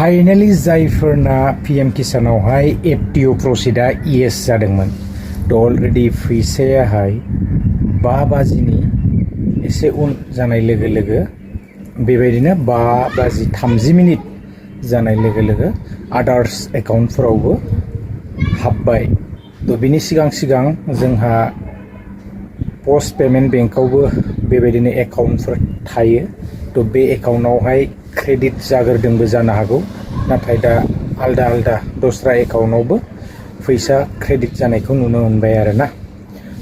finally जायफोरना PM किसानावहाय एफटिअ प्रसिडा yes जादोंमोन थ' already फैसायाहाय 5 बाजिनि एसे उन जानाय लोगो लोगो बेबायदिनो 5 बाजि 30 मिनिट जानाय लोगो लोगो आदार्स एकाउन्टफोरावबो हाबबाय थ' बिनि सिगां सिगां जोंहा पस्ट पेमेन्ट बेंकआवबो बेबायदिनो एकाउन्टफोर थायो थ' बे एकाउन्टआवहाय क्रेडिट जाग्रोदोंबो जानो हागौ नाथाय दा आलदा आलदा दस्रा एकाउन्टआवबो फैसा क्रेडिट जानायखौ नुनो मोनबाय आरोना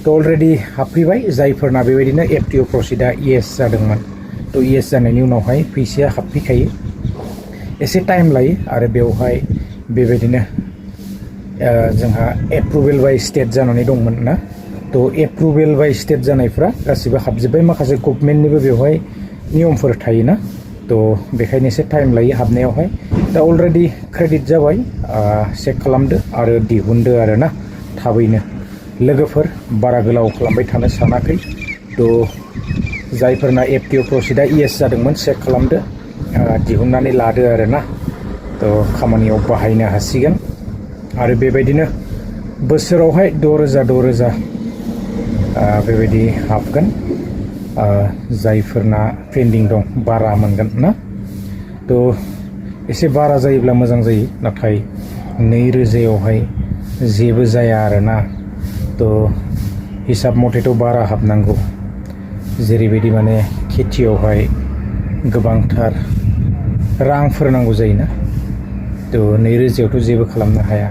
थ' अलरेडि हाबफैबाय जायफोरना बेबायदिनो एफटिअ प्रसिडा येस जादोंमोन थ' येस जानायनि उनावहाय फैसाया हाबफैखायो एसे टाइम लायो आरो बेवहाय बेबायदिनो जोंहा एप्रुभेल बाय स्टेट जानानै दंमोन ना थ' एप्रुभेल बाय स्टेट जानायफ्रा गासिबो हाबजोब्बाय माखासे गभर्नमेन्टनिबो बेवहाय नियमफोर थायोना थ' बेखायनो एसे टाइम लायो हाबनायावहाय दा अलरेडि क्रेडिट जाबाय चेक खालामदो आरो दिहुनदो आरोना थाबैनो लोगोफोर बारा गोलाव खालामबाय थानो सानाखै थ' जायफोरना एफटिअ प्रसिडा येस जादोंमोन चेक खालामदो दिहुननानै लादो आरोना थ' खामानियाव बाहायनो हासिगोन आरो बेबायदिनो बोसोरावहाय 6,000 बेबायदि हाबगोन जायफोरना पेन्डिं दं बारा मोनगोन ना थ' एसे बारा जायोब्ला मोजां जायो नाथाय 2,000आवहाय जेबो जाया आरोना थ' हिसाब मथेथ' बारा हाबनांगौ जेरैबायदि माने खेथियावहाय गोबांथार रांफोर नांगौ जायोना थ' 2,000आवथ' जेबो खालामनो हाया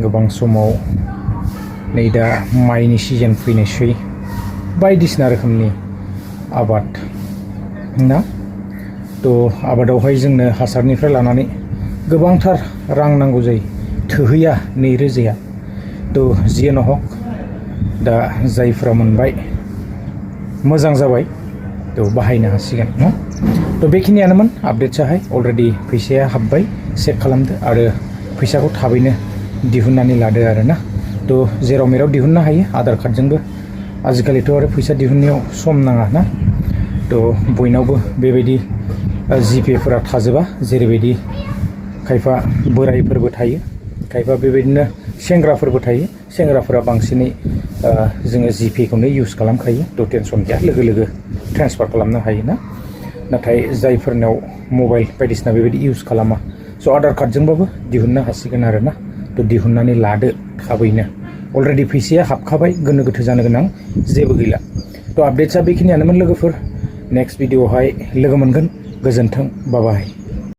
गोबां समाव नै दा माइनि सिजन फैनोसै बायदिसिना रोखोमनि आबाद ना थ' आबादावहाय जोंनो हासारनिफ्राय लानानै गोबांथार रां नांगौ जायो थोहैया 2,000आ थ' जियानो हक दा जायफ्रा मोनबाय मोजां जाबाय थ' बाहायनो हासिगोन ना थ' बेखिनियानोमोन आपडेटसाहाय अलरेडि फैसाया हाबबाय चेक खालामदो आरो फैसाखौ थाबैनो दिहुननानै लादो आरोना थ' जेराव मेराव दिहुननो हायो आधार कार्डजोंबो आजिखालिथ' आरो फैसा दिहुननायाव सम नाङा ना थ' बयनावबो बेबायदि जिपेफोरा थाजोबा जेरैबायदि खायफा बोरायफोरबो थायो खायफा बेबायदिनो सेंग्राफोरबो थायो सेंग्राफोरा बांसिनै जोङो जिपेखौनो इउज खालामखायो थ' टेनसन गैया लोगो लोगो ट्रेन्सफार खालामनो हायो ना नाथाय जायफोरनाव मबाइल बायदिसिना बेबायदि इउज खालामा स' आधार कार्डजोंबाबो दिहुननो हासिगोन आरोना थ' दिहुननानै लादो थाबैनो अलरेडि फैसाया हाबखाबाय गोनो गोथो जानो गोनां जेबो गैला थ' आपडेट्सआ बेखिनियानोमोन लोगोफोर नेक्स्ट भिडिअ'आवहाय लोगो मोनगोन गोजोन्थों बाय बाय